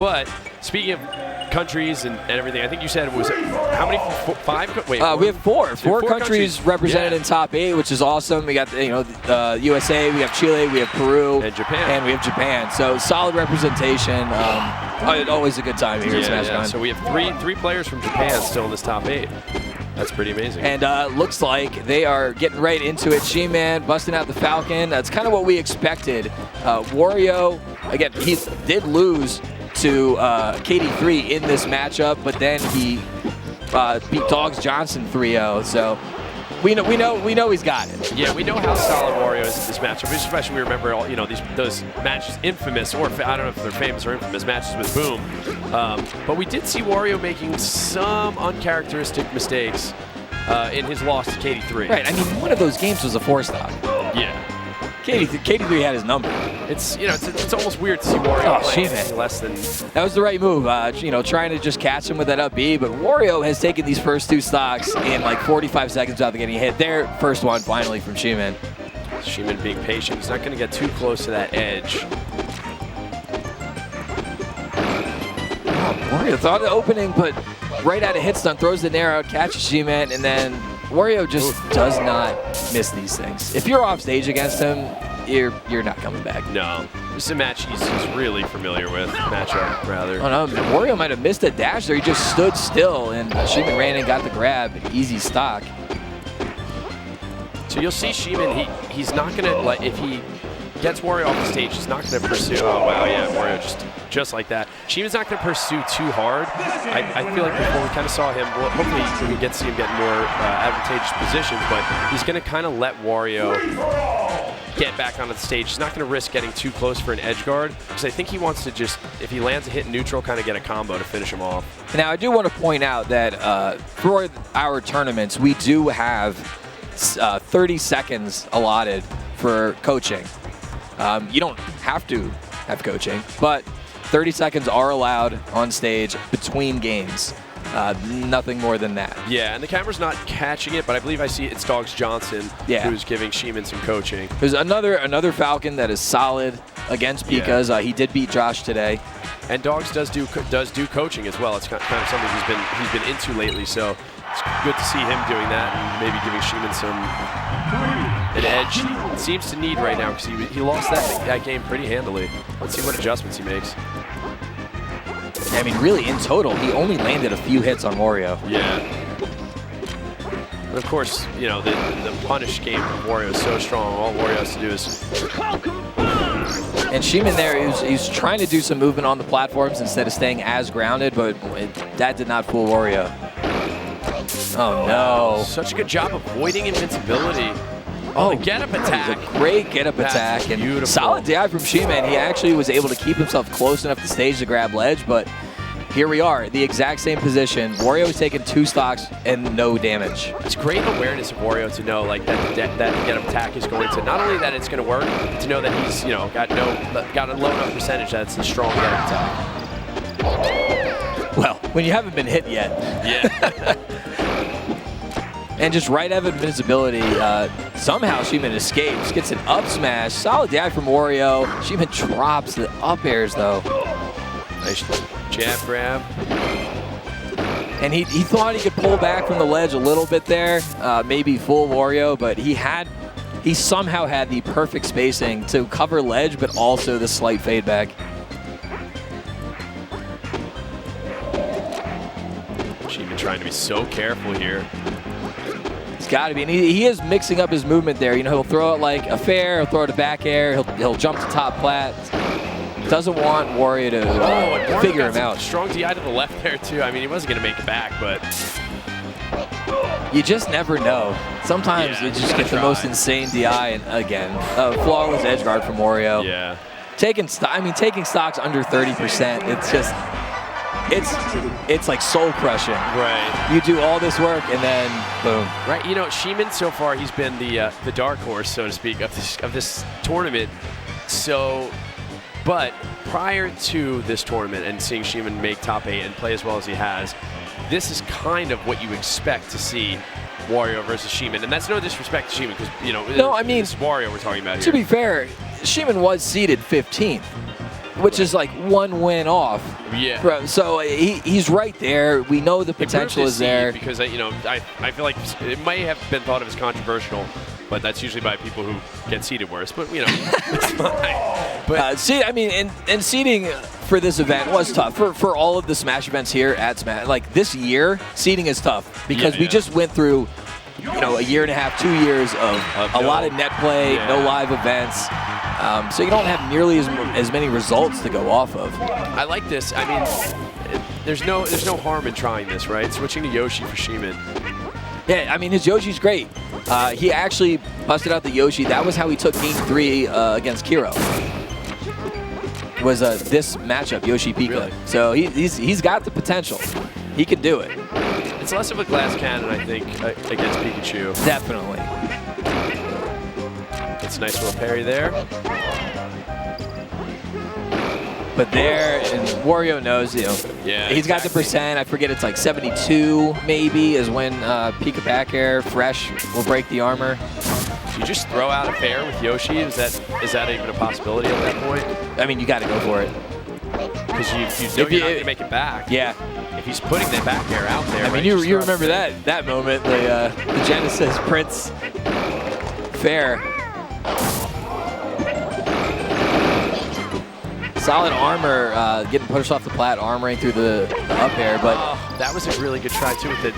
But speaking of countries and everything, I think you said it was how many? Five? Wait, we have four countries represented in top 8, which is awesome. We got the USA, we have Chile, we have Peru, and Japan, and we have Japan. So solid representation. Always a good time here at SmashCon. So we have three players from Japan still in this top 8. That's pretty amazing. And looks like they are getting right into it. Shihman busting out the Falcon. That's kind of what we expected. Wario, again, he did lose to KD3 in this matchup, but then he beat Dogs Johnson 3-0. So we know he's got it. Yeah, we know how solid Wario is in this matchup. Especially we remember all those matches, infamous, or I don't know if they're famous or infamous matches with Boom. But we did see Wario making some uncharacteristic mistakes in his loss to KD3. Right. I mean, one of those games was a 4-stock. Yeah. KD3 had his number. It's it's almost weird to see Wario play less than. That was the right move. Trying to just catch him with that up B, but Wario has taken these first 2 stocks in like 45 seconds without getting hit. Their first one finally from Shihman. Shihman being patient. He's not going to get too close to that edge. Wario thought of the opening, but right out of hit stun, throws the nair out, catches Shihman, and then Wario just does not miss these things. If you're off stage against him, you're not coming back. No. This is a match he's really familiar with. Matchup, rather. Oh no, Wario might have missed a dash there. He just stood still, and Shihman ran and got the grab. Easy stock. So you'll see Shihman, he's not going to, if he gets Wario off the stage, he's not going to pursue. Oh, wow, yeah, Wario just like that. Shihman's not going to pursue too hard. I feel like before we kind of saw him, well, hopefully we get to see him get more advantageous positions, but he's going to kind of let Wario get back onto the stage. He's not going to risk getting too close for an edge guard, because I think he wants to just, if he lands a hit in neutral, kind of get a combo to finish him off. Now, I do want to point out that for our tournaments, we do have 30 seconds allotted for coaching. You don't have to have coaching, but 30 seconds are allowed on stage between games. Nothing more than that. Yeah, and the camera's not catching it, but I believe I see it's Dogs Johnson who's giving Shihman some coaching. There's another Falcon that is solid against Pika's. He did beat Josh today. And Dogs does do coaching as well. It's kind of something he's been into lately, so it's good to see him doing that and maybe giving Shihman an edge. It seems to need right now because he lost that game pretty handily. Let's see what adjustments he makes. I mean, really, in total, he only landed a few hits on Wario. Yeah. And of course, the punish game of Wario is so strong. All Wario has to do is... And Shihman there, he's trying to do some movement on the platforms instead of staying as grounded, but that did not fool Wario. Oh, no. Such a good job avoiding invincibility. Oh, the get-up attack. It was a great get-up attack. And beautiful. Solid DI from Shihman. He actually was able to keep himself close enough to stage to grab ledge, but here we are, the exact same position. Wario's taken 2 stocks and no damage. It's great awareness of Wario to know that get-up attack is going to, not only that it's going to work, to know that he's got a low enough percentage that it's a strong get-up attack. Well, when you haven't been hit yet. Yeah. And just right out of invincibility, somehow Shihman escapes, gets an up smash. Solid DI from Wario. Shihman drops the up airs, though. Nice jab grab. And he thought he could pull back from the ledge a little bit there, maybe fool Wario, but he somehow had the perfect spacing to cover ledge, but also the slight fade back. Shihman trying to be so careful here. Got to be, and he is mixing up his movement there. He'll throw it like a fair, he'll throw it a back air, he'll jump to top plat. Doesn't want Wario to figure him out. Strong DI to the left there too. I mean, he wasn't going to make it back, but you just never know. Sometimes you just get the most insane DI, and again, flawless edge guard from Wario. Yeah. Taking stocks under 30%. It's just. It's like soul crushing. Right. You do all this work and then boom. Right. Shihman so far, he's been the dark horse, so to speak, of this tournament. So, but prior to this tournament and seeing Shihman make top 8 and play as well as he has, this is kind of what you expect to see Wario versus Shihman, and that's no disrespect to Shihman because no, I mean, this is Wario we're talking about here. To be fair, Shihman was seeded 15th. which is like one win off. Yeah. So he's right there. We know the potential is there. Because, you know, I feel like it might have been thought of as controversial, but that's usually by people who get seeded worse. But, you know, it's fine. But see, I mean, and seeding for this event was tough. For all of the Smash events here at Smash, like this year, seeding is tough because we just went through, you know, a year and a half, 2 years of a lot of net play, no live events. So you don't have nearly as many results to go off of. I like this. I mean, there's no harm in trying this, right? Switching to Yoshi for Shihman. Yeah, I mean, his Yoshi's great. He actually busted out the Yoshi. That was how he took Game 3 against Kiro. Was this matchup, Yoshi-Pika. Really? So he's got the potential. He can do it. It's less of a glass cannon, I think, against Pikachu. Definitely. It's a nice little parry there. But there, and Wario knows, you know, he's got the percent. I forget, it's like 72 maybe is when Pika back air fresh will break the armor. Do you just throw out a fair with Yoshi? Is that even a possibility at that point? I mean, you got to go for it. Because you know you're not going to make it back. Yeah. If he's putting the back air out there. I mean, you remember that moment, the Genesis Prince fair. Solid armor, getting pushed off the plat, armoring through the up air, but that was a really good try too with the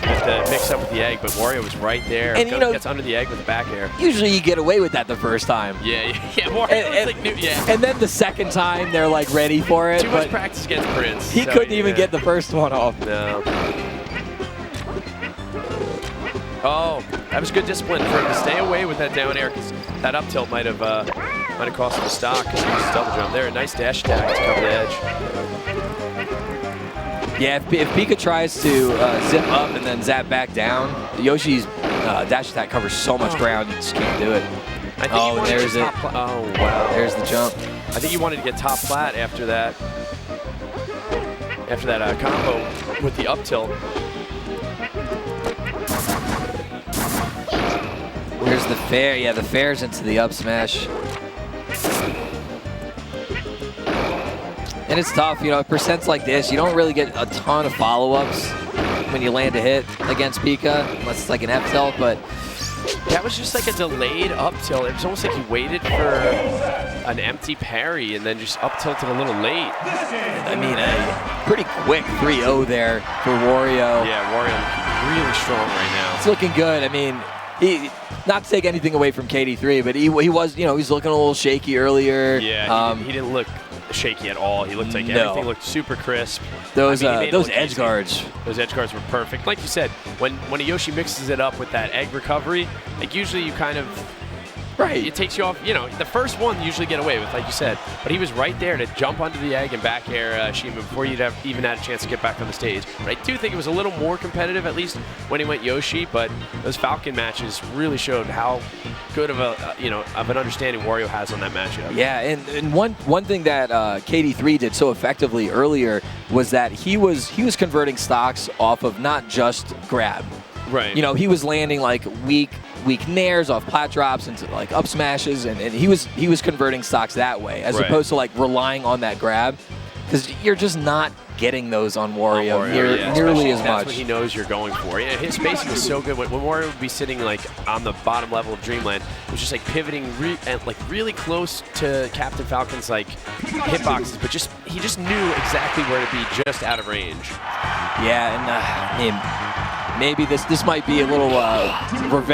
mix up with the egg. But Wario was right there. And gets under the egg with the back air. Usually you get away with that the first time. Yeah. Wario was like new, And then the second time they're like ready for it. Too much practice against Prince. He couldn't even get the first one off. No. Oh, that was good discipline for him to stay away with that down air because that up tilt might have cost him a stock because he was double jump there. A nice dash attack to cover the edge. Yeah, if Pika tries to zip up and then zap back down, Yoshi's dash attack covers so much ground, you just can't do it. I think and there's it. Oh, wow. There's the jump. I think he wanted to get top flat after that. After that combo with the up tilt. Where's the fair? Yeah, the fair's into the up smash. And it's tough, you know, percents like this, you don't really get a ton of follow-ups when you land a hit against Pika, unless it's like an F tilt, but that was just like a delayed up tilt. It was almost like he waited for an empty parry and then just up tilted a little late. I mean, a pretty quick 3-0 there for Wario. Yeah, Wario really strong right now. It's looking good. I mean, not to take anything away from KD3, but he was, you know, he's looking a little shaky earlier. Yeah, he didn't look shaky at all. He looked like everything looked super crisp. Those edge guards. Those edge guards were perfect. Like you said, when a Yoshi mixes it up with that egg recovery, like usually you kind of it takes you off. You know, the first one you usually get away with, like you said, but he was right there to jump under the egg and back air Shihman before you'd have even had a chance to get back on the stage. But I do think it was a little more competitive, at least when he went Yoshi. But those Falcon matches really showed how good of an understanding Wario has on that matchup. Yeah, and one thing that KD3 did so effectively earlier was that he was converting stocks off of not just grab. Right. You know, he was landing like weak nairs off plat drops into like up smashes, and he was converting stocks that way as opposed to like relying on that grab, because you're just not getting those on Wario, nearly as much. That's what he knows you're going for. Yeah, his spacing was so good. When Wario would be sitting like on the bottom level of Dreamland, it was just like pivoting really close to Captain Falcon's like hitboxes, but he just knew exactly where to be, just out of range. Yeah, and maybe this might be a little revenge.